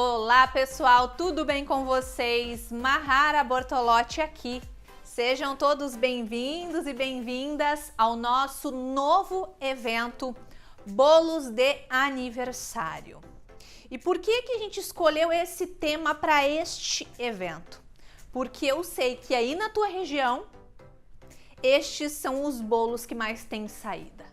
Olá pessoal, tudo bem com vocês? Mahara Bortolotti aqui. Sejam todos bem-vindos e bem-vindas ao nosso novo evento Bolos de Aniversário. E por que a gente escolheu esse tema para este evento? Porque eu sei que aí na tua região, estes são os bolos que mais têm saída.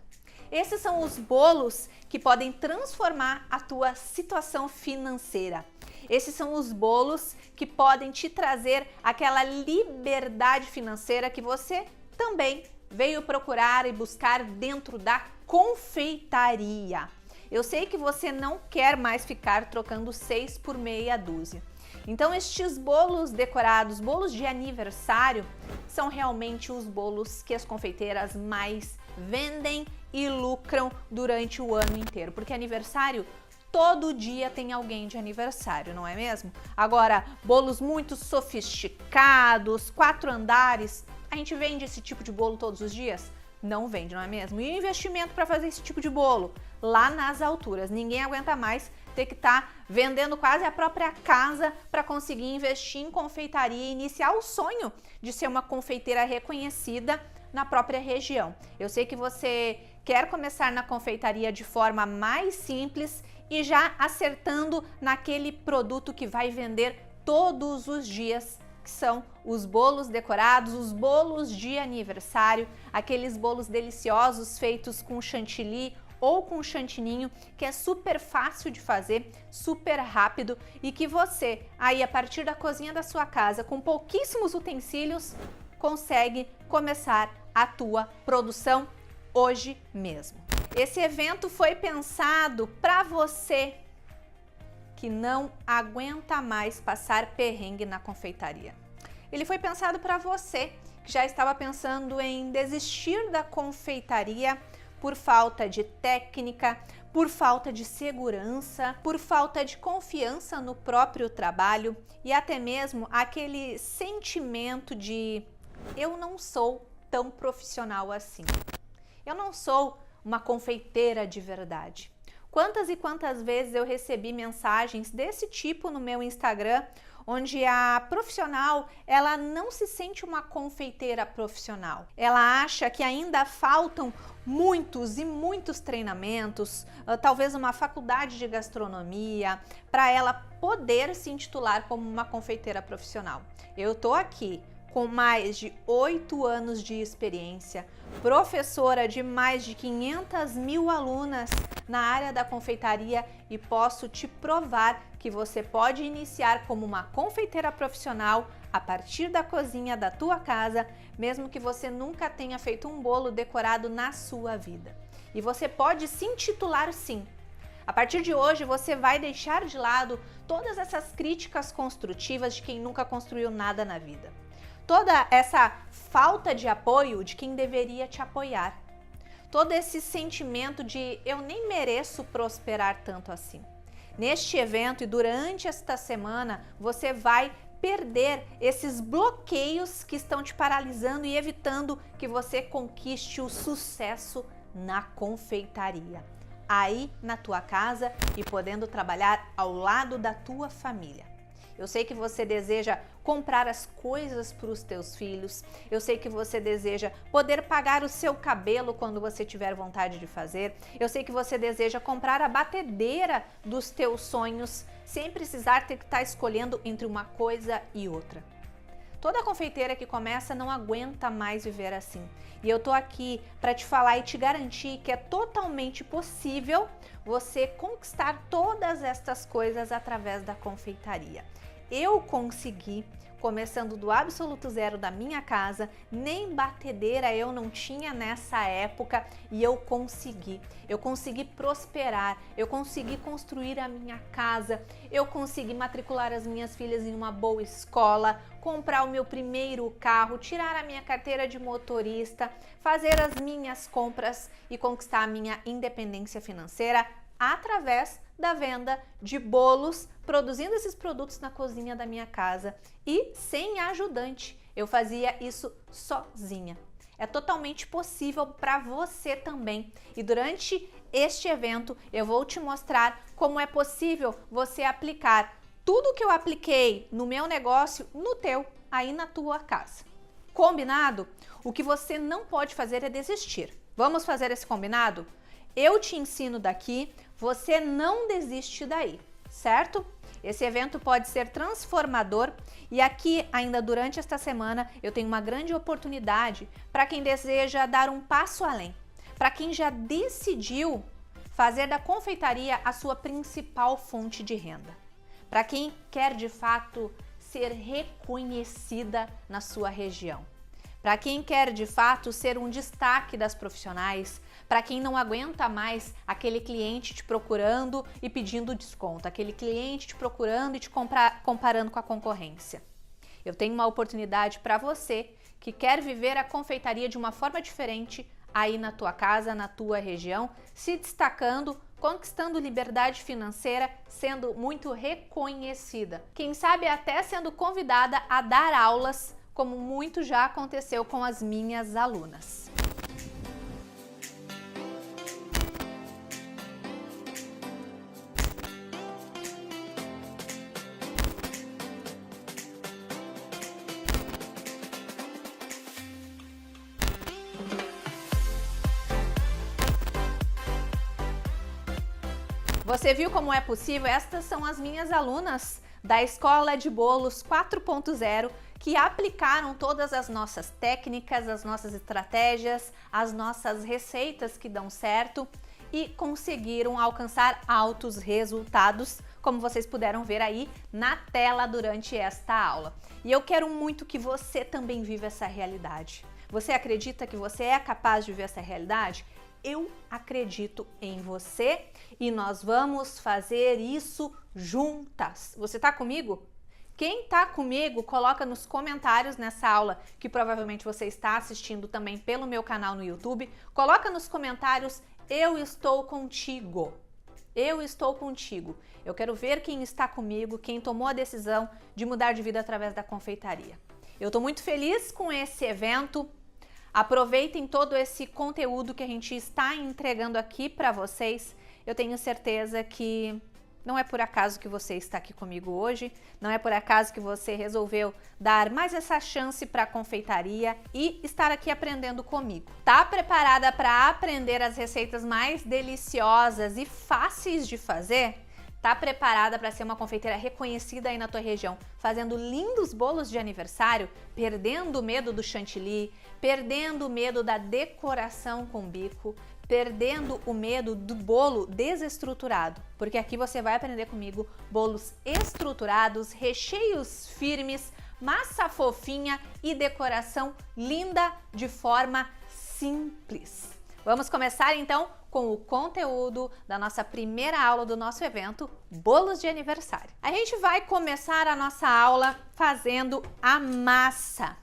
Esses são os bolos que podem transformar a tua situação financeira. Esses são os bolos que podem te trazer aquela liberdade financeira que você também veio procurar e buscar dentro da confeitaria. Eu sei que você não quer mais ficar trocando 6 por meia dúzia. Então estes bolos decorados, bolos de aniversário, são realmente os bolos que as confeiteiras mais vendem e lucram durante o ano inteiro, porque aniversário, todo dia tem alguém de aniversário, não é mesmo? Agora, bolos muito sofisticados, 4 andares, a gente vende esse tipo de bolo todos os dias? Não vende, não é mesmo? E o investimento para fazer esse tipo de bolo? Lá nas alturas, ninguém aguenta mais ter que estar vendendo quase a própria casa para conseguir investir em confeitaria e iniciar o sonho de ser uma confeiteira reconhecida na própria região. Eu sei que você quer começar na confeitaria de forma mais simples e já acertando naquele produto que vai vender todos os dias, que são os bolos decorados, os bolos de aniversário, aqueles bolos deliciosos feitos com chantilly ou com chantininho, que é super fácil de fazer, super rápido e que você, aí a partir da cozinha da sua casa, com pouquíssimos utensílios, consegue começar a tua produção hoje mesmo. Esse evento foi pensado para você que não aguenta mais passar perrengue na confeitaria. Ele foi pensado para você que já estava pensando em desistir da confeitaria por falta de técnica, por falta de segurança, por falta de confiança no próprio trabalho e até mesmo aquele sentimento de eu não sou tão profissional assim. Eu não sou uma confeiteira de verdade. Quantas e quantas vezes eu recebi mensagens desse tipo no meu Instagram, onde a profissional, ela não se sente uma confeiteira profissional. Ela acha que ainda faltam muitos e muitos treinamentos, talvez uma faculdade de gastronomia, para ela poder se intitular como uma confeiteira profissional. Eu tô aqui com mais de 8 anos de experiência, professora de mais de 500.000 alunas na área da confeitaria e posso te provar que você pode iniciar como uma confeiteira profissional a partir da cozinha da tua casa, mesmo que você nunca tenha feito um bolo decorado na sua vida. E você pode se intitular sim. A partir de hoje você vai deixar de lado todas essas críticas construtivas de quem nunca construiu nada na vida. Toda essa falta de apoio de quem deveria te apoiar. Todo esse sentimento de eu nem mereço prosperar tanto assim. Neste evento e durante esta semana, você vai perder esses bloqueios que estão te paralisando e evitando que você conquiste o sucesso na confeitaria. Aí na tua casa e podendo trabalhar ao lado da tua família. Eu sei que você deseja comprar as coisas para os teus filhos. Eu sei que você deseja poder pagar o seu cabelo quando você tiver vontade de fazer. Eu sei que você deseja comprar a batedeira dos teus sonhos sem precisar ter que estar escolhendo entre uma coisa e outra. Toda confeiteira que começa não aguenta mais viver assim. E eu tô aqui para te falar e te garantir que é totalmente possível você conquistar todas estas coisas através da confeitaria. Eu consegui, começando do absoluto zero da minha casa, nem batedeira eu não tinha nessa época e eu consegui prosperar, eu consegui construir a minha casa, eu consegui matricular as minhas filhas em uma boa escola, comprar o meu primeiro carro, tirar a minha carteira de motorista, fazer as minhas compras e conquistar a minha independência financeira através da venda de bolos, produzindo esses produtos na cozinha da minha casa e sem ajudante. Eu fazia isso sozinha. É totalmente possível para você também. E durante este evento eu vou te mostrar como é possível você aplicar tudo que eu apliquei no meu negócio, no teu, aí na tua casa. Combinado? O que você não pode fazer é desistir. Vamos fazer esse combinado? Eu te ensino daqui, você não desiste daí, certo? Esse evento pode ser transformador e aqui, ainda durante esta semana, eu tenho uma grande oportunidade para quem deseja dar um passo além, para quem já decidiu fazer da confeitaria a sua principal fonte de renda, para quem quer de fato ser reconhecida na sua região, para quem quer de fato ser um destaque das profissionais, para quem não aguenta mais aquele cliente te procurando e pedindo desconto, aquele cliente te procurando e te comparando com a concorrência. Eu tenho uma oportunidade para você que quer viver a confeitaria de uma forma diferente aí na tua casa, na tua região, se destacando, conquistando liberdade financeira, sendo muito reconhecida. Quem sabe até sendo convidada a dar aulas, como muito já aconteceu com as minhas alunas. Você viu como é possível? Estas são as minhas alunas da Escola de Bolos 4.0 que aplicaram todas as nossas técnicas, as nossas estratégias, as nossas receitas que dão certo e conseguiram alcançar altos resultados, como vocês puderam ver aí na tela durante esta aula. E eu quero muito que você também viva essa realidade. Você acredita que você é capaz de viver essa realidade? Eu acredito em você e nós vamos fazer isso juntas. Você tá comigo? Quem tá comigo, coloca nos comentários nessa aula, que provavelmente você está assistindo também pelo meu canal no YouTube. Coloca nos comentários, eu estou contigo. Eu estou contigo. Eu quero ver quem está comigo, quem tomou a decisão de mudar de vida através da confeitaria. Eu tô muito feliz com esse evento. Aproveitem todo esse conteúdo que a gente está entregando aqui para vocês. Eu tenho certeza que não é por acaso que você está aqui comigo hoje, não é por acaso que você resolveu dar mais essa chance para a confeitaria e estar aqui aprendendo comigo. Tá preparada para aprender as receitas mais deliciosas e fáceis de fazer? Tá preparada para ser uma confeiteira reconhecida aí na tua região, fazendo lindos bolos de aniversário, perdendo o medo do chantilly, perdendo o medo da decoração com bico, perdendo o medo do bolo desestruturado, porque aqui você vai aprender comigo bolos estruturados, recheios firmes, massa fofinha e decoração linda de forma simples. Vamos começar então com o conteúdo da nossa primeira aula do nosso evento Bolos de Aniversário. A gente vai começar a nossa aula fazendo a massa.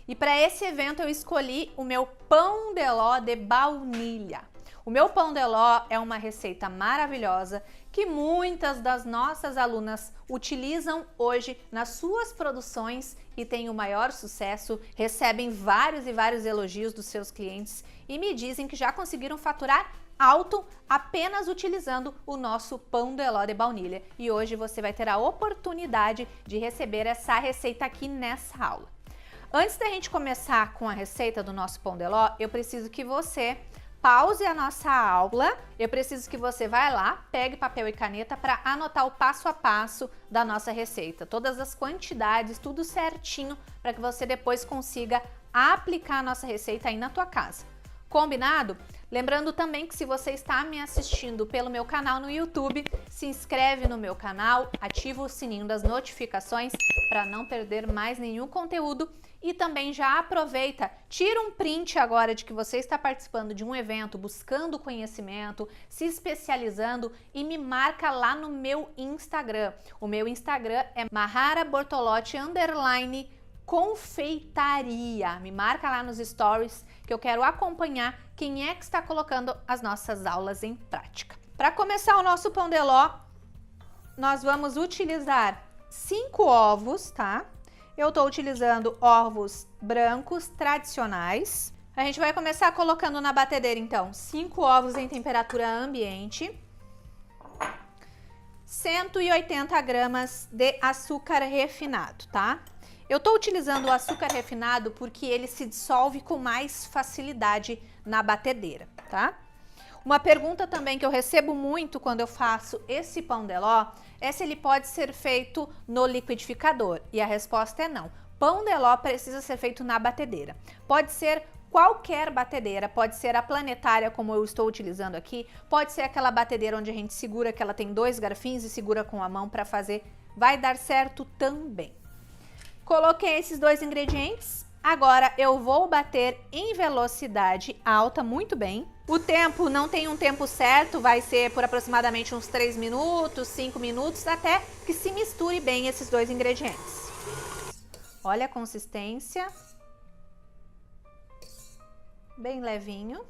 E para esse evento eu escolhi o meu pão de ló de baunilha. O meu pão de ló é uma receita maravilhosa que muitas das nossas alunas utilizam hoje nas suas produções e têm o maior sucesso, recebem vários e vários elogios dos seus clientes e me dizem que já conseguiram faturar alto apenas utilizando o nosso pão de ló de baunilha. E hoje você vai ter a oportunidade de receber essa receita aqui nessa aula. Antes da gente começar com a receita do nosso pão de ló, eu preciso que você pause a nossa aula, eu preciso que você vá lá, pegue papel e caneta para anotar o passo a passo da nossa receita. Todas as quantidades, tudo certinho, para que você depois consiga aplicar a nossa receita aí na tua casa. Combinado? Lembrando também que se você está me assistindo pelo meu canal no YouTube, se inscreve no meu canal, ativa o sininho das notificações para não perder mais nenhum conteúdo e também já aproveita, tira um print agora de que você está participando de um evento, buscando conhecimento, se especializando e me marca lá no meu Instagram. O meu Instagram é _confeitaria. Me marca lá nos stories que eu quero acompanhar quem é que está colocando as nossas aulas em prática. Para começar o nosso pão de ló, nós vamos utilizar 5 ovos, tá? Eu estou utilizando ovos brancos tradicionais. A gente vai começar colocando na batedeira, então, 5 ovos em temperatura ambiente. 180 gramas de açúcar refinado, tá? Eu tô utilizando o açúcar refinado porque ele se dissolve com mais facilidade na batedeira, tá? Uma pergunta também que eu recebo muito quando eu faço esse pão de ló é se ele pode ser feito no liquidificador. E a resposta é não. Pão de ló precisa ser feito na batedeira. Pode ser qualquer batedeira, pode ser a planetária como eu estou utilizando aqui, pode ser aquela batedeira onde a gente segura, que ela tem 2 garfinhos e segura com a mão para fazer, vai dar certo também. Coloquei esses 2 ingredientes, agora eu vou bater em velocidade alta muito bem. O tempo não tem um tempo certo, vai ser por aproximadamente uns 3 minutos, 5 minutos, até que se misture bem esses 2 ingredientes. Olha a consistência. Bem levinho.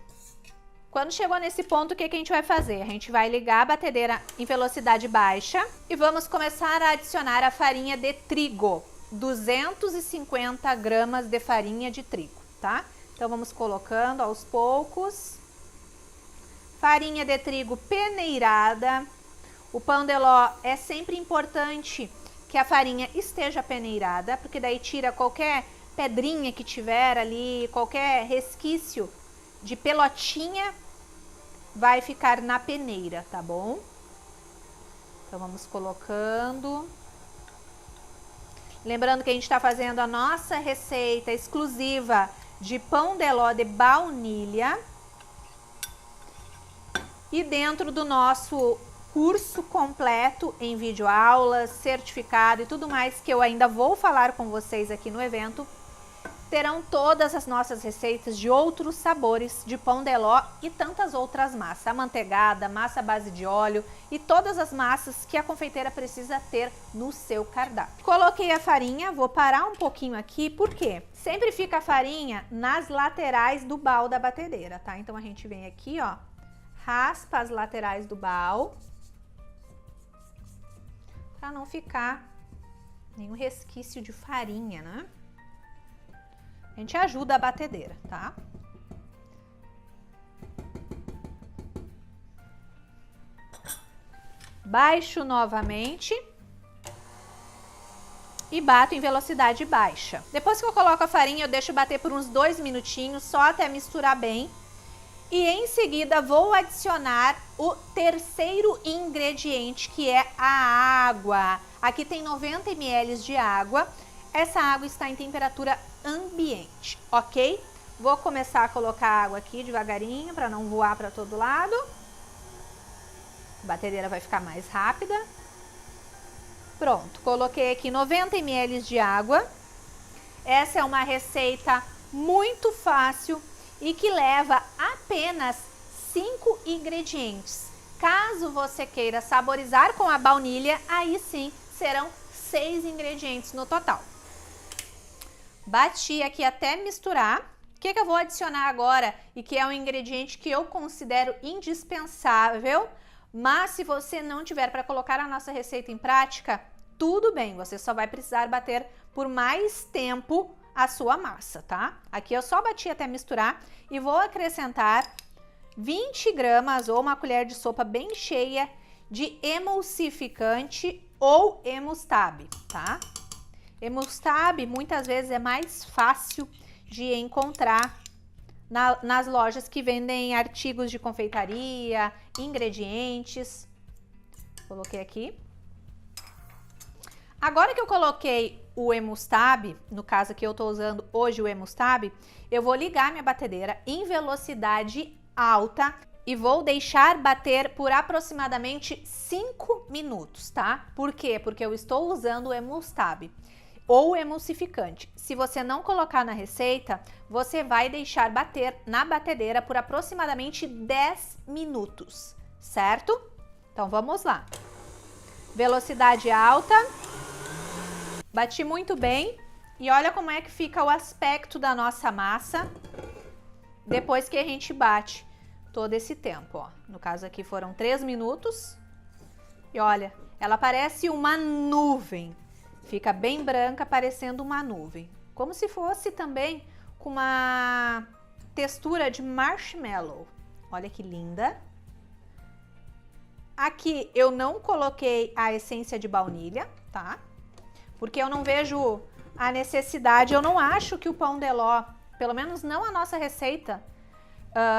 Quando chegou nesse ponto, o que a gente vai fazer? A gente vai ligar a batedeira em velocidade baixa e vamos começar a adicionar a farinha de trigo. 250 gramas de farinha de trigo, tá? Então vamos colocando aos poucos. Farinha de trigo peneirada. O pão de ló é sempre importante que a farinha esteja peneirada, porque daí tira qualquer pedrinha que tiver ali, qualquer resquício de pelotinha vai ficar na peneira, tá bom? Então vamos colocando. Lembrando que a gente está fazendo a nossa receita exclusiva de pão de ló de baunilha. E dentro do nosso curso completo em videoaulas, certificado e tudo mais que eu ainda vou falar com vocês aqui no evento, terão todas as nossas receitas de outros sabores de pão de ló e tantas outras massas, amanteigada, massa à base de óleo e todas as massas que a confeiteira precisa ter no seu cardápio. Coloquei a farinha, vou parar um pouquinho aqui, porque sempre fica a farinha nas laterais do baú da batedeira, tá? Então a gente vem aqui, ó, raspa as laterais do baú, para não ficar nenhum resquício de farinha, né? A gente ajuda a batedeira, tá? Baixo novamente e bato em velocidade baixa. Depois que eu coloco a farinha, eu deixo bater por uns 2 minutinhos, só até misturar bem. E em seguida vou adicionar o terceiro ingrediente, que é a água. Aqui tem 90 ml de água. Essa água está em temperatura ambiente, ok? Vou começar a colocar água aqui devagarinho para não voar para todo lado. A batedeira vai ficar mais rápida. Pronto, coloquei aqui 90 ml de água. Essa é uma receita muito fácil e que leva apenas 5 ingredientes. Caso você queira saborizar com a baunilha, aí sim serão 6 ingredientes no total. Bati aqui até misturar. O que eu vou adicionar agora e que é um ingrediente que eu considero indispensável, mas se você não tiver para colocar a nossa receita em prática, tudo bem, você só vai precisar bater por mais tempo a sua massa, tá? Aqui eu só bati até misturar e vou acrescentar 20 gramas ou uma colher de sopa bem cheia de emulsificante ou Emustab, tá? Emustab muitas vezes é mais fácil de encontrar nas lojas que vendem artigos de confeitaria, ingredientes. Coloquei aqui. Agora que eu coloquei o Emustab, no caso aqui eu tô usando hoje o Emustab, eu vou ligar minha batedeira em velocidade alta e vou deixar bater por aproximadamente 5 minutos, tá? Por quê? Porque eu estou usando o Emustab ou emulsificante. Se você não colocar na receita, você vai deixar bater na batedeira por aproximadamente 10 minutos, certo? Então vamos lá. Velocidade alta. Bati muito bem e olha como é que fica o aspecto da nossa massa depois que a gente bate todo esse tempo, ó. No caso aqui foram 3 minutos e olha, ela parece uma nuvem. Fica bem branca, parecendo uma nuvem. Como se fosse também com uma textura de marshmallow. Olha que linda. Aqui eu não coloquei a essência de baunilha, tá? Porque eu não vejo a necessidade, eu não acho que o pão de ló, pelo menos não a nossa receita,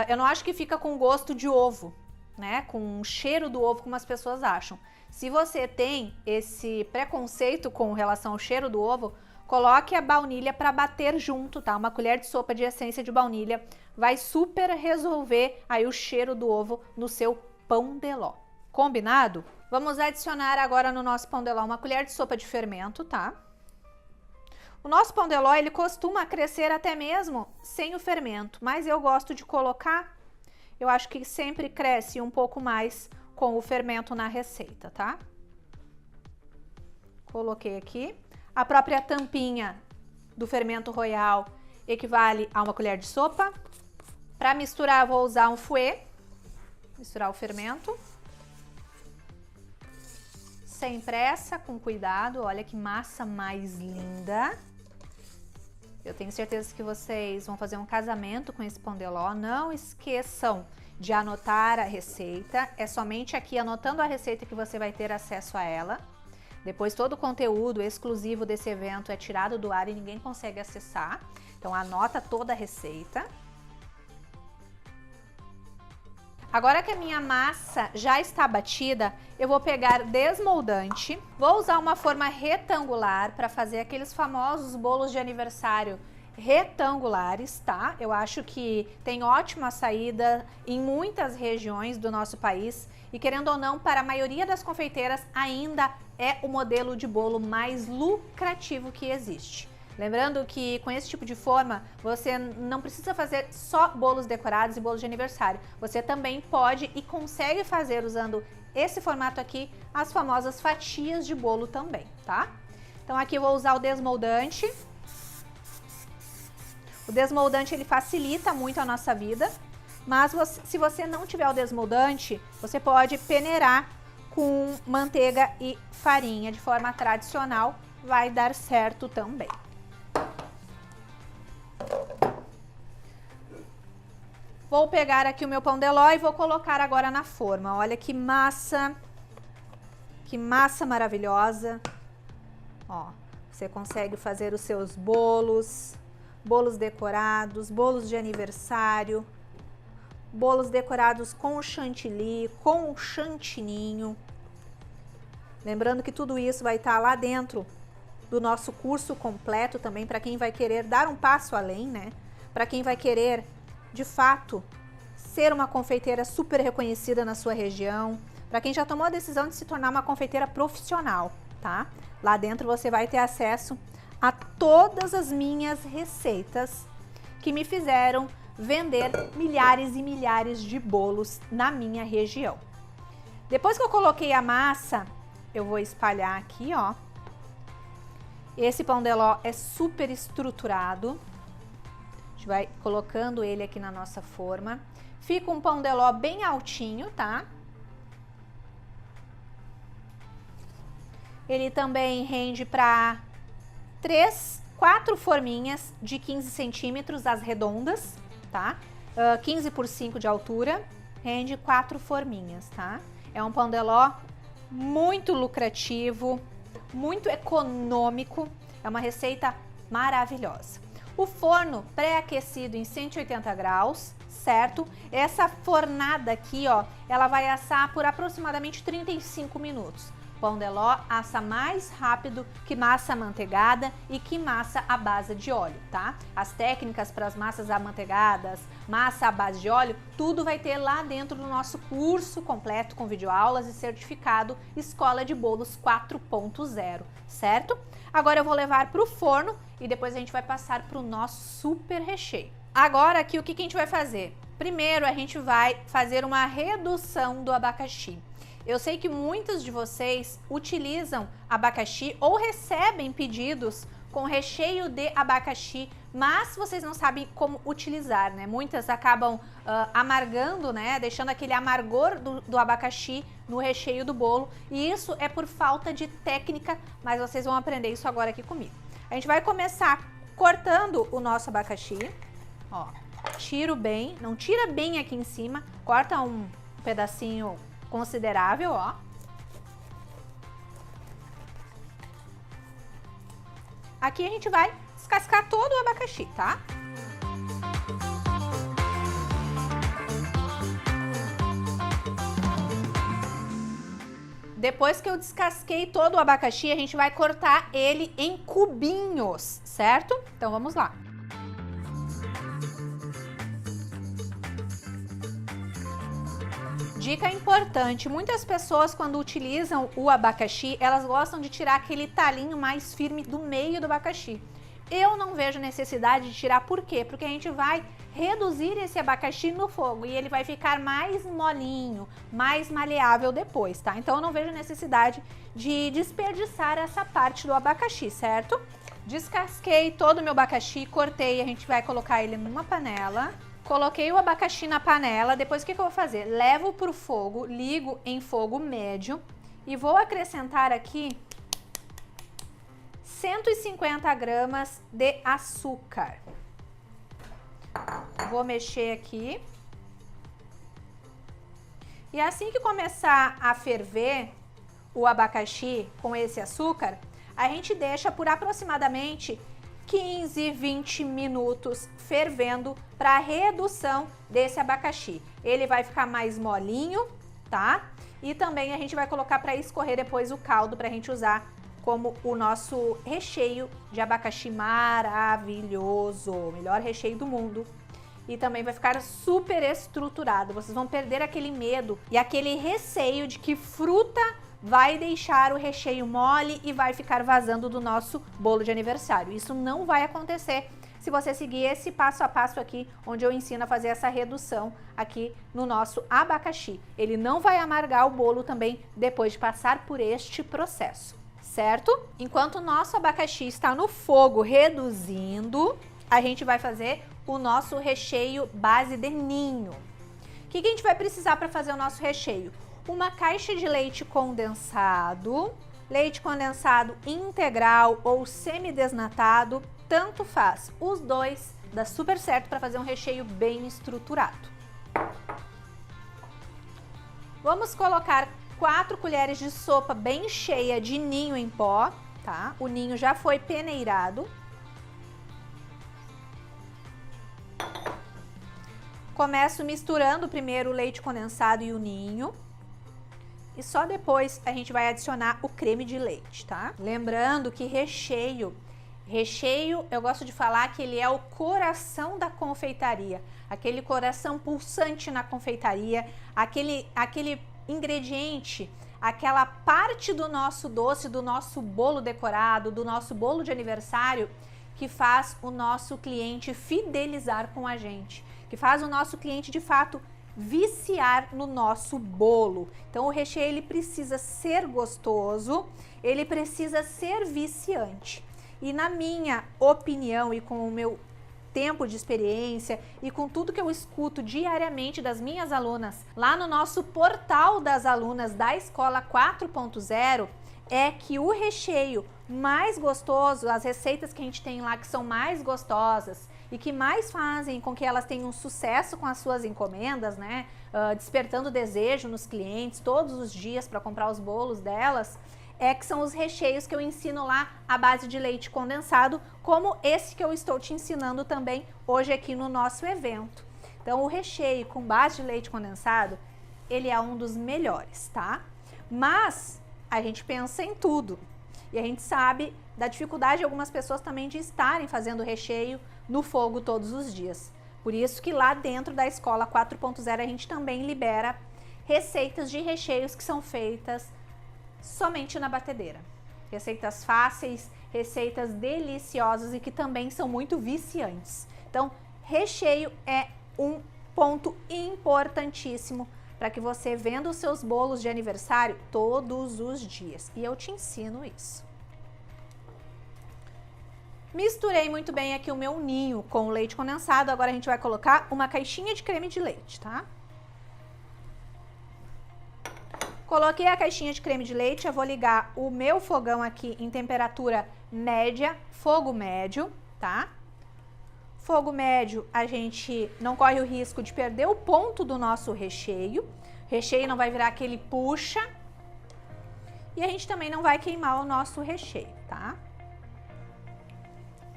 eu não acho que fica com gosto de ovo, né? Com o cheiro do ovo, como as pessoas acham. Se você tem esse preconceito com relação ao cheiro do ovo, coloque a baunilha para bater junto, tá? Uma colher de sopa de essência de baunilha vai super resolver aí o cheiro do ovo no seu pão de ló. Combinado? Vamos adicionar agora no nosso pão de ló uma colher de sopa de fermento, tá? O nosso pão de ló, ele costuma crescer até mesmo sem o fermento, mas eu gosto de colocar, eu acho que sempre cresce um pouco mais com o fermento na receita, tá? Coloquei aqui. A própria tampinha do fermento royal equivale a uma colher de sopa. Para misturar, vou usar um fouet, misturar o fermento. Sem pressa, com cuidado. Olha que massa mais linda. Eu tenho certeza que vocês vão fazer um casamento com esse pão de ló. Não esqueçam de anotar a receita. É somente aqui anotando a receita que você vai ter acesso a ela. Depois todo o conteúdo exclusivo desse evento é tirado do ar e ninguém consegue acessar. Então anota toda a receita. Agora que a minha massa já está batida, eu vou pegar desmoldante. Vou usar uma forma retangular para fazer aqueles famosos bolos de aniversário retangulares, tá? Eu acho que tem ótima saída em muitas regiões do nosso país e, querendo ou não, para a maioria das confeiteiras ainda é o modelo de bolo mais lucrativo que existe. Lembrando que com esse tipo de forma, você não precisa fazer só bolos decorados e bolos de aniversário. Você também pode e consegue fazer usando esse formato aqui, as famosas fatias de bolo também, tá? Então aqui eu vou usar o desmoldante. O desmoldante, ele facilita muito a nossa vida, mas se você não tiver o desmoldante, você pode peneirar com manteiga e farinha de forma tradicional, vai dar certo também. Vou pegar aqui o meu pão de ló e vou colocar agora na forma. Olha que massa maravilhosa. Ó, você consegue fazer os seus bolos, bolos decorados, bolos de aniversário, bolos decorados com o chantilly, com o chantininho. Lembrando que tudo isso vai estar lá dentro do nosso curso completo também, para quem vai querer dar um passo além, né? Para quem vai querer, de fato, ser uma confeiteira super reconhecida na sua região, para quem já tomou a decisão de se tornar uma confeiteira profissional, tá? Lá dentro você vai ter acesso a todas as minhas receitas que me fizeram vender milhares e milhares de bolos na minha região. Depois que eu coloquei a massa, eu vou espalhar aqui, ó. Esse pão de ló é super estruturado. A gente vai colocando ele aqui na nossa forma. Fica um pão de ló bem altinho, tá? Ele também rende para 4 forminhas de 15 centímetros, as redondas, tá? 15 por 5 de altura, rende 4 forminhas, tá? É um pão de ló muito lucrativo, muito econômico, é uma receita maravilhosa. O forno pré-aquecido em 180 graus, certo? Essa fornada aqui, ó, ela vai assar por aproximadamente 35 minutos. Pão de ló assa mais rápido que massa amanteigada e que massa à base de óleo, tá? As técnicas para as massas amanteigadas, massa à base de óleo, tudo vai ter lá dentro do nosso curso completo com videoaulas e certificado Escola de Bolos 4.0, certo? Agora eu vou levar para o forno e depois a gente vai passar para o nosso super recheio. Agora aqui o que a gente vai fazer? Primeiro a gente vai fazer uma redução do abacaxi. Eu sei que muitos de vocês utilizam abacaxi ou recebem pedidos com recheio de abacaxi, mas vocês não sabem como utilizar, né? Muitas acabam amargando, né? Deixando aquele amargor do abacaxi no recheio do bolo, e isso é por falta de técnica, mas vocês vão aprender isso agora aqui comigo. A gente vai começar cortando o nosso abacaxi, ó. Tiro bem, não tira bem aqui em cima, corta um pedacinho considerável, ó. Aqui a gente vai descascar todo o abacaxi, tá? Depois que eu descasquei todo o abacaxi, a gente vai cortar ele em cubinhos, certo? Então vamos lá. Dica importante, muitas pessoas quando utilizam o abacaxi, elas gostam de tirar aquele talinho mais firme do meio do abacaxi. Eu não vejo necessidade de tirar, por quê? Porque a gente vai reduzir esse abacaxi no fogo e ele vai ficar mais molinho, mais maleável depois, tá? Então eu não vejo necessidade de desperdiçar essa parte do abacaxi, certo? Descasquei todo o meu abacaxi, cortei, a gente vai colocar ele numa panela. Coloquei o abacaxi na panela, depois o que eu vou fazer? Levo para o fogo, ligo em fogo médio e vou acrescentar aqui 150 gramas de açúcar. Vou mexer aqui. E assim que começar a ferver o abacaxi com esse açúcar, a gente deixa por aproximadamente 15, 20 minutos fervendo para redução desse abacaxi. Ele vai ficar mais molinho, tá? E também a gente vai colocar para escorrer depois o caldo para a gente usar como o nosso recheio de abacaxi maravilhoso, o melhor recheio do mundo. E também vai ficar super estruturado, vocês vão perder aquele medo e aquele receio de que fruta vai deixar o recheio mole e vai ficar vazando do nosso bolo de aniversário. Isso não vai acontecer se você seguir esse passo a passo aqui, onde eu ensino a fazer essa redução aqui no nosso abacaxi. Ele não vai amargar o bolo também depois de passar por este processo, certo? Enquanto o nosso abacaxi está no fogo reduzindo, a gente vai fazer o nosso recheio base de ninho. O que a gente vai precisar para fazer o nosso recheio? Uma caixa de leite condensado integral ou semidesnatado, tanto faz. Os dois dá super certo para fazer um recheio bem estruturado. Vamos colocar 4 colheres de sopa bem cheia de ninho em pó, tá? O ninho já foi peneirado. Começo misturando primeiro o leite condensado e o ninho. E só depois a gente vai adicionar o creme de leite, tá? Lembrando que recheio, eu gosto de falar que ele é o coração da confeitaria. Aquele coração pulsante na confeitaria, aquele ingrediente, aquela parte do nosso doce, do nosso bolo decorado, do nosso bolo de aniversário, que faz o nosso cliente fidelizar com a gente, que faz o nosso cliente de fato viciar no nosso bolo. Então o recheio ele precisa ser gostoso, ele precisa ser viciante. E na minha opinião e com o meu tempo de experiência e com tudo que eu escuto diariamente das minhas alunas lá no nosso portal das alunas da Escola 4.0, é que o recheio mais gostoso, as receitas que a gente tem lá que são mais gostosas e que mais fazem com que elas tenham sucesso com as suas encomendas, né? Despertando desejo nos clientes todos os dias para comprar os bolos delas, que são os recheios que eu ensino lá à base de leite condensado, como esse que eu estou te ensinando também hoje aqui no nosso evento. Então o recheio com base de leite condensado, ele é um dos melhores, tá? Mas a gente pensa em tudo e a gente sabe da dificuldade de algumas pessoas também de estarem fazendo recheio no fogo todos os dias. Por isso que lá dentro da Escola 4.0 a gente também libera receitas de recheios que são feitas somente na batedeira. Receitas fáceis, receitas deliciosas e que também são muito viciantes. Então, recheio é um ponto importantíssimo para que você venda os seus bolos de aniversário todos os dias. E eu te ensino isso. Misturei muito bem aqui o meu ninho com o leite condensado. Agora a gente vai colocar uma caixinha de creme de leite, tá? Coloquei a caixinha de creme de leite, eu vou ligar o meu fogão aqui em temperatura média, fogo médio, tá? Fogo médio, a gente não corre o risco de perder o ponto do nosso recheio. recheio não vai virar aquele puxa. E a gente também não vai queimar o nosso recheio, tá?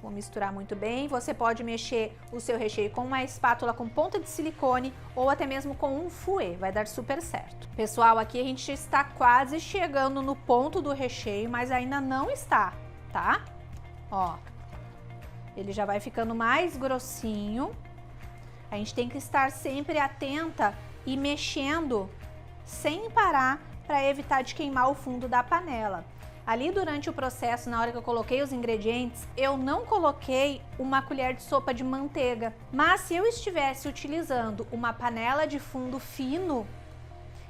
Vou misturar muito bem. Você pode mexer o seu recheio com uma espátula com ponta de silicone ou até mesmo com um fouet, vai dar super certo. Pessoal, aqui a gente está quase chegando no ponto do recheio, mas ainda não está, tá? Ó, ele já vai ficando mais grossinho. A gente tem que estar sempre atenta e mexendo sem parar para evitar de queimar o fundo da panela. Ali durante o processo, na hora que eu coloquei os ingredientes, eu não coloquei uma colher de sopa de manteiga. Mas se eu estivesse utilizando uma panela de fundo fino,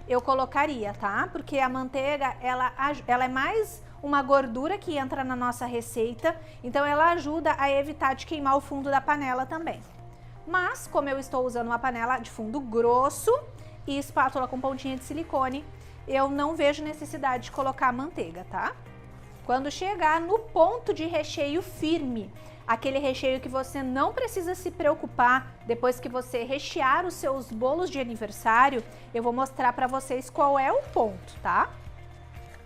eu colocaria, tá? Porque a manteiga, ela é mais uma gordura que entra na nossa receita, então ela ajuda a evitar de queimar o fundo da panela também. Mas, como eu estou usando uma panela de fundo grosso e espátula com pontinha de silicone, eu não vejo necessidade de colocar manteiga, tá? Quando chegar no ponto de recheio firme, aquele recheio que você não precisa se preocupar depois que você rechear os seus bolos de aniversário, eu vou mostrar para vocês qual é o ponto, tá?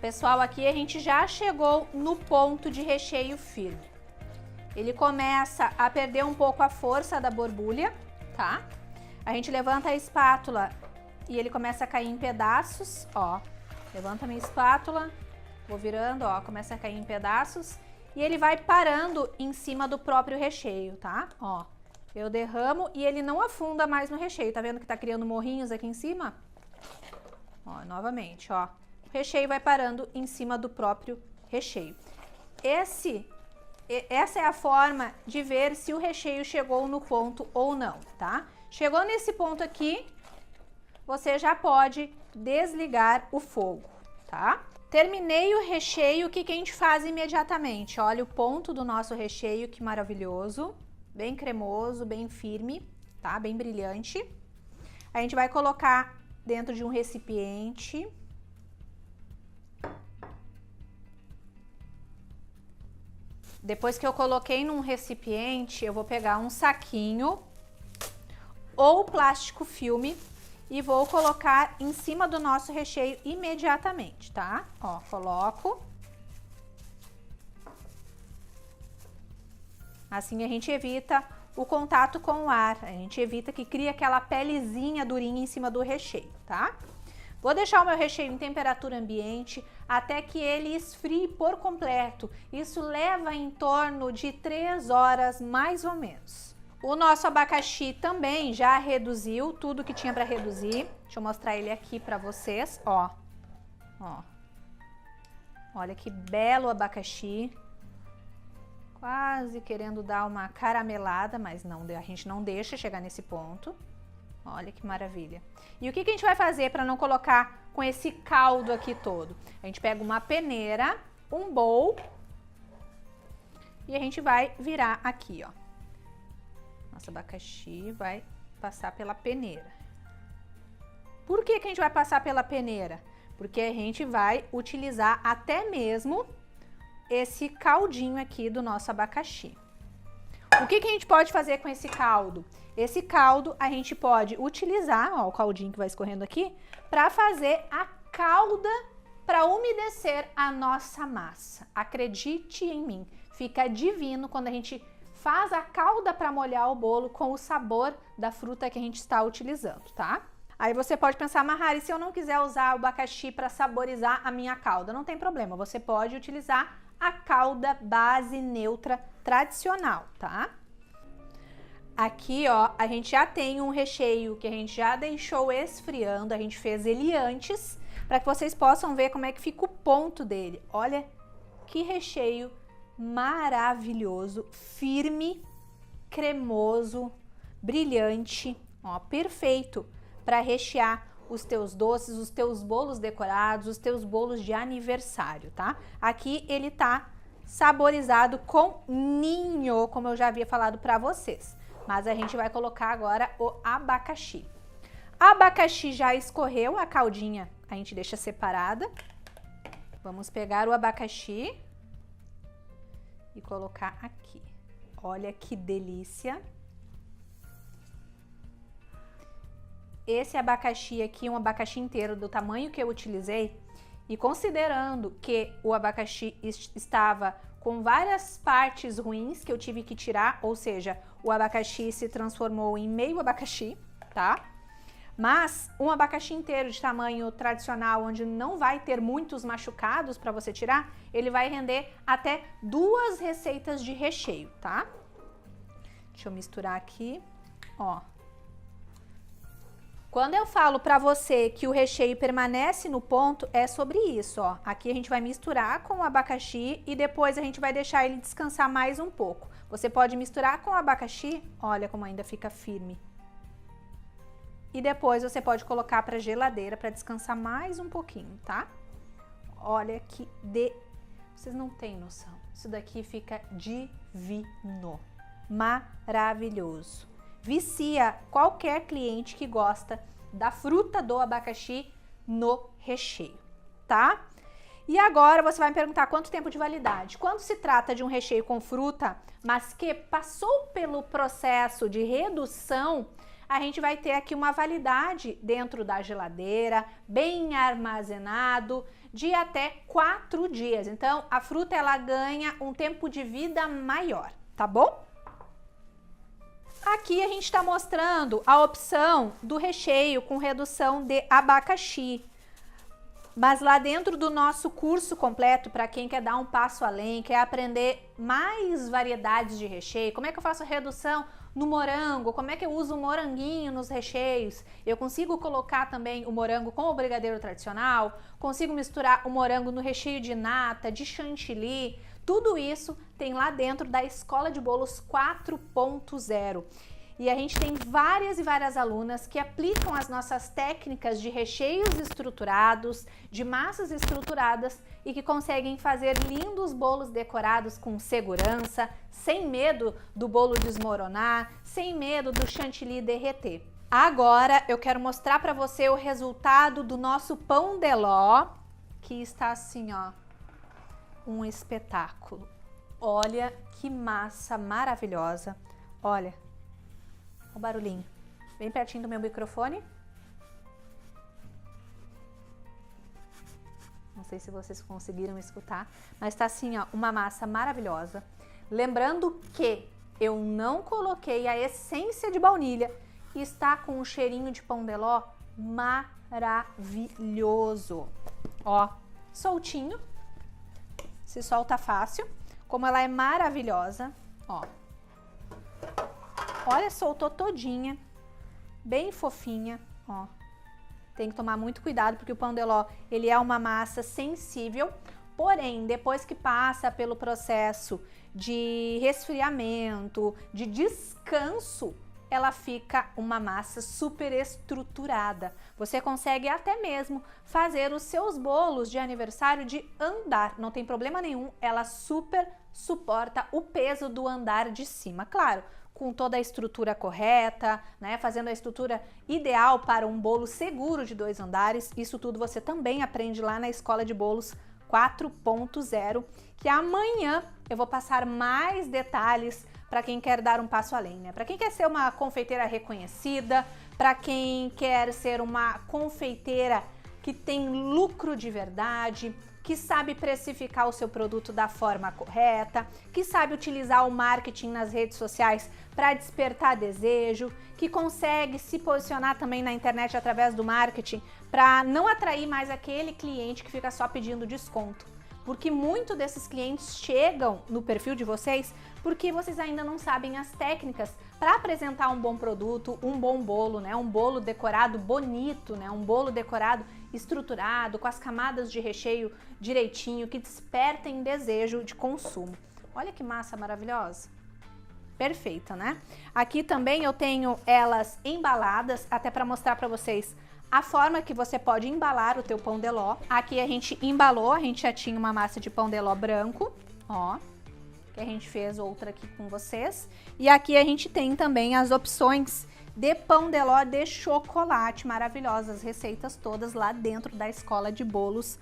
Pessoal, aqui a gente já chegou no ponto de recheio firme. Ele começa a perder um pouco a força da borbulha, tá? A gente levanta a espátula e ele começa a cair em pedaços, ó. Levanta a minha espátula, vou virando, ó, começa a cair em pedaços e ele vai parando em cima do próprio recheio, tá? Ó, eu derramo e ele não afunda mais no recheio, tá vendo que tá criando morrinhos aqui em cima? Ó, novamente, ó. O recheio vai parando em cima do próprio recheio. Essa é a forma de ver se o recheio chegou no ponto ou não, tá? Chegou nesse ponto aqui, você já pode desligar o fogo, tá? Terminei o recheio, o que a gente faz imediatamente? Olha o ponto do nosso recheio, que maravilhoso, bem cremoso, bem firme, tá? Bem brilhante. A gente vai colocar dentro de um recipiente. Depois que eu coloquei num recipiente, eu vou pegar um saquinho ou plástico filme e vou colocar em cima do nosso recheio imediatamente, tá? Ó, coloco. Assim a gente evita o contato com o ar, a gente evita que crie aquela pelezinha durinha em cima do recheio, tá? Vou deixar o meu recheio em temperatura ambiente até que ele esfrie por completo. Isso leva em torno de 3 horas mais ou menos. O nosso abacaxi também já reduziu tudo que tinha para reduzir. Deixa eu mostrar ele aqui para vocês, ó. Ó. Olha que belo abacaxi. Quase querendo dar uma caramelada, mas não, a gente não deixa chegar nesse ponto. Olha que maravilha. E o que a gente vai fazer para não colocar com esse caldo aqui todo? A gente pega uma peneira, um bowl e a gente vai virar aqui, ó. Nosso abacaxi vai passar pela peneira. Por que a gente vai passar pela peneira? Porque a gente vai utilizar até mesmo esse caldinho aqui do nosso abacaxi. O que a gente pode fazer com esse caldo? Esse caldo a gente pode utilizar, ó, o caldinho que vai escorrendo aqui, para fazer a calda para umedecer a nossa massa. Acredite em mim, fica divino quando a gente faz a calda para molhar o bolo com o sabor da fruta que a gente está utilizando, tá? Aí você pode pensar, Mahara, e se eu não quiser usar o abacaxi para saborizar a minha calda? Não tem problema, você pode utilizar a calda base neutra tradicional, tá? Aqui, ó, a gente já tem um recheio que a gente já deixou esfriando, a gente fez ele antes, para que vocês possam ver como é que fica o ponto dele. Olha que recheio maravilhoso, firme, cremoso, brilhante, ó, perfeito para rechear os teus doces, os teus bolos decorados, os teus bolos de aniversário, tá? Aqui ele tá saborizado com ninho, como eu já havia falado para vocês. Mas a gente vai colocar agora o abacaxi. Abacaxi já escorreu, a caldinha a gente deixa separada. Vamos pegar o abacaxi e colocar aqui. Olha que delícia. esse abacaxi aqui, um abacaxi inteiro do tamanho que eu utilizei, e considerando que o abacaxi estava com várias partes ruins que eu tive que tirar, ou seja, o abacaxi se transformou em meio abacaxi, tá? Mas um abacaxi inteiro de tamanho tradicional, onde não vai ter muitos machucados para você tirar, ele vai render até 2 receitas de recheio, tá? Deixa eu misturar aqui, ó. Quando eu falo para você que o recheio permanece no ponto, é sobre isso, ó. Aqui a gente vai misturar com o abacaxi e depois a gente vai deixar ele descansar mais um pouco. Você pode misturar com o abacaxi, olha como ainda fica firme. E depois você pode colocar para geladeira para descansar mais um pouquinho, tá? Olha que vocês não têm noção. Isso daqui fica divino, maravilhoso. Vicia qualquer cliente que gosta da fruta do abacaxi no recheio, tá? E agora você vai me perguntar quanto tempo de validade. Quando se trata de um recheio com fruta, mas que passou pelo processo de redução, a gente vai ter aqui uma validade dentro da geladeira, bem armazenado, de até 4 dias. Então, a fruta ela ganha um tempo de vida maior, tá bom? Aqui a gente está mostrando a opção do recheio com redução de abacaxi. Mas lá dentro do nosso curso completo, para quem quer dar um passo além, quer aprender mais variedades de recheio, como é que eu faço a redução no morango, como é que eu uso o moranguinho nos recheios, eu consigo colocar também o morango com o brigadeiro tradicional, consigo misturar o morango no recheio de nata, de chantilly, tudo isso tem lá dentro da Escola de Bolos 4.0. E a gente tem várias e várias alunas que aplicam as nossas técnicas de recheios estruturados, de massas estruturadas e que conseguem fazer lindos bolos decorados com segurança, sem medo do bolo desmoronar, sem medo do chantilly derreter. Agora eu quero mostrar para você o resultado do nosso pão de ló, que está assim, ó, um espetáculo. Olha que massa maravilhosa. Olha o barulhinho, bem pertinho do meu microfone. Não sei se vocês conseguiram escutar, mas tá assim, ó, uma massa maravilhosa. Lembrando que eu não coloquei a essência de baunilha e está com um cheirinho de pão de ló maravilhoso. Ó, soltinho, se solta fácil, como ela é maravilhosa, ó. Olha, soltou todinha, bem fofinha, ó. Tem que tomar muito cuidado porque o pão de ló, ele é uma massa sensível, porém, depois que passa pelo processo de resfriamento, de descanso, ela fica uma massa super estruturada. Você consegue até mesmo fazer os seus bolos de aniversário de andar, não tem problema nenhum, ela super suporta o peso do andar de cima, claro, com toda a estrutura correta, né, fazendo a estrutura ideal para um bolo seguro de 2 andares. Isso tudo você também aprende lá na Escola de Bolos 4.0, que amanhã eu vou passar mais detalhes para quem quer dar um passo além, né? Para quem quer ser uma confeiteira reconhecida, para quem quer ser uma confeiteira que tem lucro de verdade, que sabe precificar o seu produto da forma correta, que sabe utilizar o marketing nas redes sociais para despertar desejo, que consegue se posicionar também na internet através do marketing para não atrair mais aquele cliente que fica só pedindo desconto. Porque muito desses clientes chegam no perfil de vocês porque vocês ainda não sabem as técnicas para apresentar um bom produto, um bom bolo, né? Um bolo decorado bonito, né? Um bolo decorado estruturado, com as camadas de recheio direitinho, que despertem desejo de consumo. Olha que massa maravilhosa. Perfeita, né? Aqui também eu tenho elas embaladas, até para mostrar para vocês a forma que você pode embalar o teu pão de ló. Aqui a gente embalou, a gente já tinha uma massa de pão de ló branco, ó, que a gente fez outra aqui com vocês. E aqui a gente tem também as opções de pão de ló de chocolate, maravilhosas, receitas todas lá dentro da Escola de Bolos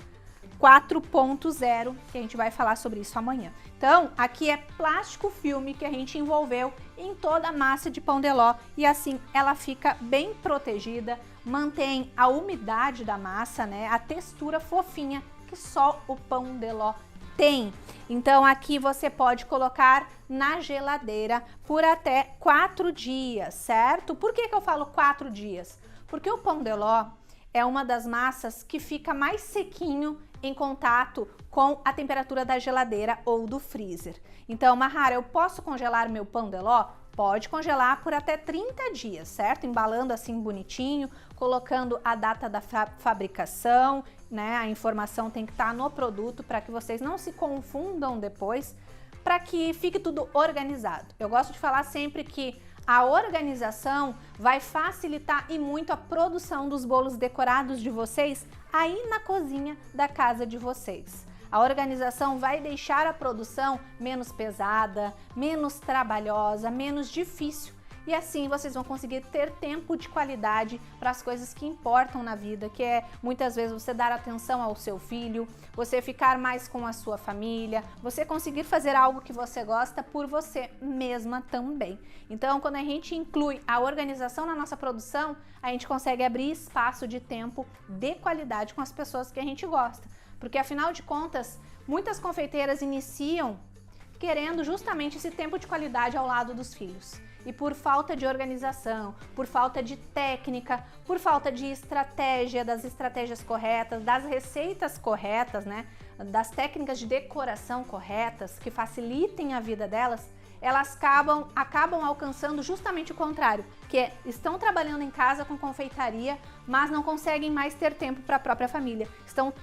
4.0, que a gente vai falar sobre isso amanhã. Então, aqui é plástico filme que a gente envolveu em toda a massa de pão de ló e assim ela fica bem protegida, mantém a umidade da massa, né? A textura fofinha que só o pão de ló tem. Então aqui você pode colocar na geladeira por até 4 dias, certo? Por que eu falo 4 dias? Porque o pão de ló é uma das massas que fica mais sequinho em contato com a temperatura da geladeira ou do freezer. Então, Mahara, eu posso congelar meu pão de ló? Pode congelar por até 30 dias, certo? Embalando assim bonitinho, colocando a data da fabricação, né? A informação tem que estar no produto para que vocês não se confundam depois, para que fique tudo organizado. Eu gosto de falar sempre que a organização vai facilitar e muito a produção dos bolos decorados de vocês aí na cozinha da casa de vocês. A organização vai deixar a produção menos pesada, menos trabalhosa, menos difícil. E assim vocês vão conseguir ter tempo de qualidade para as coisas que importam na vida, que é muitas vezes você dar atenção ao seu filho, você ficar mais com a sua família, você conseguir fazer algo que você gosta por você mesma também. Então, quando a gente inclui a organização na nossa produção, a gente consegue abrir espaço de tempo de qualidade com as pessoas que a gente gosta. Porque afinal de contas, muitas confeiteiras iniciam querendo justamente esse tempo de qualidade ao lado dos filhos. E por falta de organização, por falta de técnica, por falta de estratégia, das estratégias corretas, das receitas corretas, né? Das técnicas de decoração corretas que facilitem a vida delas, elas acabam alcançando justamente o contrário, que é, estão trabalhando em casa com confeitaria, mas não conseguem mais ter tempo para a própria família.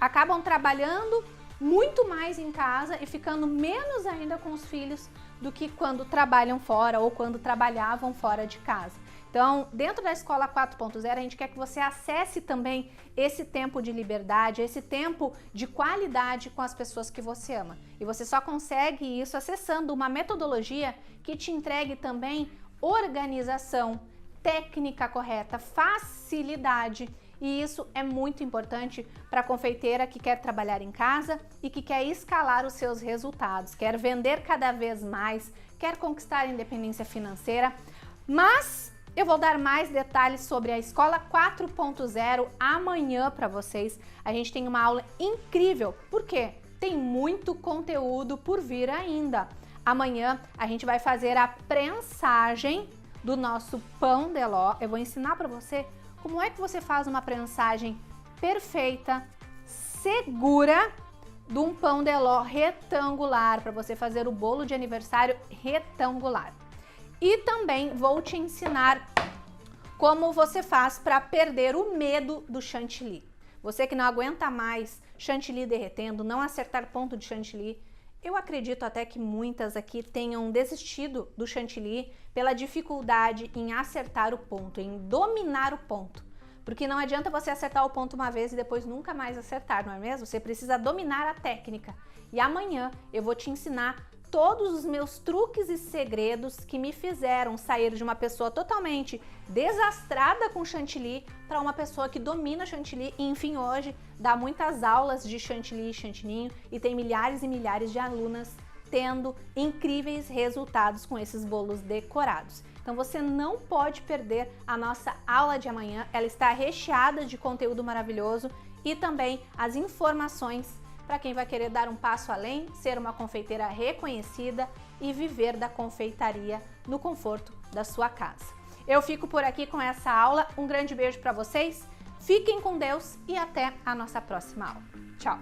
Acabam trabalhando muito mais em casa e ficando menos ainda com os filhos do que quando trabalham fora ou quando trabalhavam fora de casa. Então, dentro da Escola 4.0, a gente quer que você acesse também esse tempo de liberdade, esse tempo de qualidade com as pessoas que você ama. E você só consegue isso acessando uma metodologia que te entregue também organização, técnica correta, facilidade. E isso é muito importante para a confeiteira que quer trabalhar em casa e que quer escalar os seus resultados, quer vender cada vez mais, quer conquistar a independência financeira. Mas eu vou dar mais detalhes sobre a Escola 4.0 amanhã para vocês. A gente tem uma aula incrível, porque tem muito conteúdo por vir ainda. Amanhã a gente vai fazer a prensagem do nosso pão de ló. Eu vou ensinar para você como é que você faz uma prensagem perfeita, segura, de um pão de ló retangular, para você fazer o bolo de aniversário retangular. E também vou te ensinar como você faz para perder o medo do chantilly. Você que não aguenta mais chantilly derretendo, não acertar ponto de chantilly, eu acredito até que muitas aqui tenham desistido do chantilly pela dificuldade em acertar o ponto, em dominar o ponto. Porque não adianta você acertar o ponto uma vez e depois nunca mais acertar, não é mesmo? Você precisa dominar a técnica. E amanhã eu vou te ensinar todos os meus truques e segredos que me fizeram sair de uma pessoa totalmente desastrada com chantilly para uma pessoa que domina chantilly e, enfim, hoje dá muitas aulas de chantilly e chantininho e tem milhares e milhares de alunas tendo incríveis resultados com esses bolos decorados. Então você não pode perder a nossa aula de amanhã, ela está recheada de conteúdo maravilhoso e também as informações para quem vai querer dar um passo além, ser uma confeiteira reconhecida e viver da confeitaria no conforto da sua casa. Eu fico por aqui com essa aula, um grande beijo para vocês, fiquem com Deus e até a nossa próxima aula. Tchau!